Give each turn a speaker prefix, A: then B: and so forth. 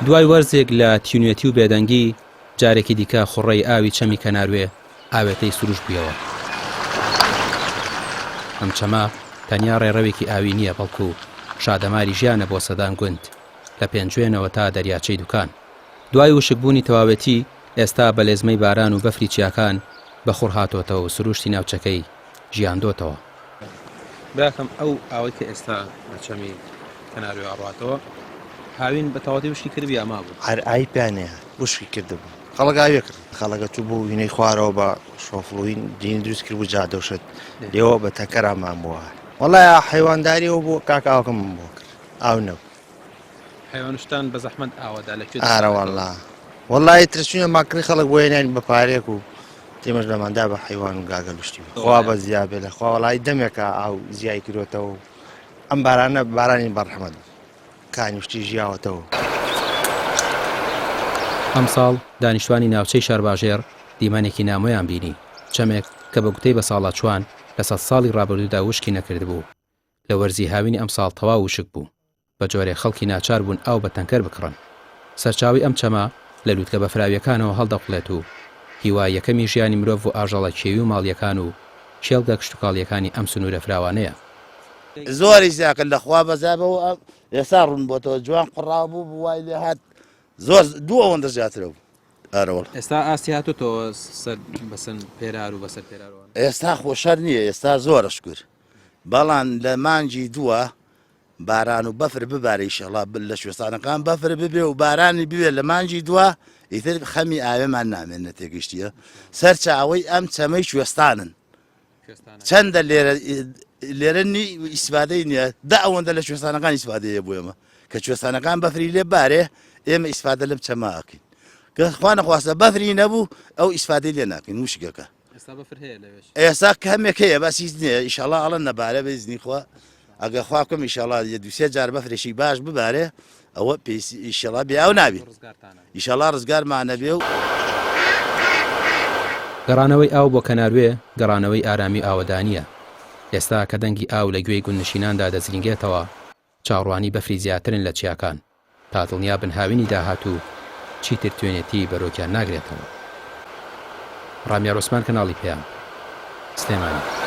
A: دوای وەرزێک لە تینوێتی و بێدەنگی جارێکی دیکە خوڕەی ئاوی چەمی کەناروێ ئاوێتەی سروش بوویەوە. ئەم چەمە تەنیا ڕێڕەوێکی ئاوی نییە بەڵکو شادەماری ژیانە بۆ سەدان گوند لە پێنجوێنەوە تا دەریاچەی دوکان. دوای وشکبوونی تەواوەتی ئێستا بە لێزمەی باران و بەفری چیاکان بە خوڕ هاتۆتەوە و سروشتی ناوچەکەی ژیاندۆتەوە. براکەم ئەو ئاوەی کە ئێستا بە چەمی کەناروێ ئاڕاتەوە هاوین بە تەواوەتی وشکی کردبی ئاما بوو.
B: هەر ئای پیانەیە وشکی کردبوو. خەڵک ئاوێ کرد. خەڵەکە تو بوو وینەی خوارەوە بە شۆفڵوین دینی دروست کرد بوو جادۆشت لێەوە بە تەکەرامان بووە. وەڵای حیوانداریەوە بوو کاکاوەکەم بۆ کرد ئاو نەبوو.
A: حیوانشتان بە زەحمەت ئاوەدا لەکوێ
B: ئارە وەڵا وەڵای ترسوونە ماکڕی خەڵک بۆ هێنانی بە پارێک و تێمەش لەماندا بە حیوان و گاگەلوشتی بوو. خوا بە زیاد بێ لە خوا وەڵای دەمێکە ئاو زیای کردوێتەوە ئەم بارانە بارانی بەڕەحمەت کانیشتی ژیاوەتەوە.
A: ئەم ساڵ دانیشتوانی ناوچەی شارباژێر دیمانێکی نامۆیان بینی چەمێک کە بە گوتەی بە ساڵات چوان لە 100 ساڵی ڕابردوودا وشکی نەکرد بوو. لە وەرزی هاوینی ئەم ساڵ تەواو وشک بوو. بە جۆرێ خەڵکی ناچار بوون ئاو بە تەنکەر بکڕن. سەرچاوی ئەم چەمە لە لووتکە بەفراویەکانەوە هەڵدەقڵێت و هیوای یەکەمی ژیانی مرۆڤ و ئاژەڵە کێوی و ماڵیەکان و شێڵگە کشتتوکاڵیەکانی ئەم سنوورە فراوانەیە.
C: زۆری زیاکە لەخوا بەزابەوە ئێستا ڕوون بۆتەوە جوان قڕاو بوو بوای لێ هات زۆر دوو ئەوەندە زیاترە بوو. ئەرەوە
A: ئێستا ئاستی هاتوتەوە بەسن پێرار و بەسەر پێرارەوە.
C: ئێستا خۆشەر نییە ئێستا زۆرە شکر بەڵام لە مانجی دووە باران و بەفر ببارە ئیشەڵا لە شوێستانەکان بەفر ببێ و بارانی بوێ لە مانجی دووە ئیتر خەمی ئاوێمان نامێنە تێگەشتیە سەرچاوەی ئەم چەمەی شوێستانن چەندە لێرە ئیسفادەی نییە دا ئەوەندە لە شوێستانەکان ئیسفادەیە بۆ ئێمە کە شوێستانەکان بەفری لێ بارێ ئێمە ئیسفادە لەم چەماکەین کە خوا نەخواستە بەفری نەبوو ئەو ئیسفادەی لێ ناکەین وشکەکە ئێستا کەمێک هەیە بەسیز نییە ئیشەڵا ئەڵە نەبارە بەیزنی خوا ئەگە خوا بکەم ئیشەڵا دوسێ جار بەفرێکی باش ببارێ ئەوە ئیشەڵا بێ ئەو نابێت ئیشەڵا ڕزگارمانە بێ و
A: گەڕانەوەی ئاو بۆ کەناروێ گەڕانەوەی ئارامی ئاوەدانیە. ئێستا کە دەنگی ئاو لە گوێی گوندنشیناندا دەزرینگێتەوە چاڕوانی بەفری زیاترن لە چیاکان تا دڵنیا بن هاوینی داهاتوو چیتر توێنێتی بەرۆکیان ناگرێتەوە. ڕامیا ڕۆسمان کەناڵی پێیان سلێمانی.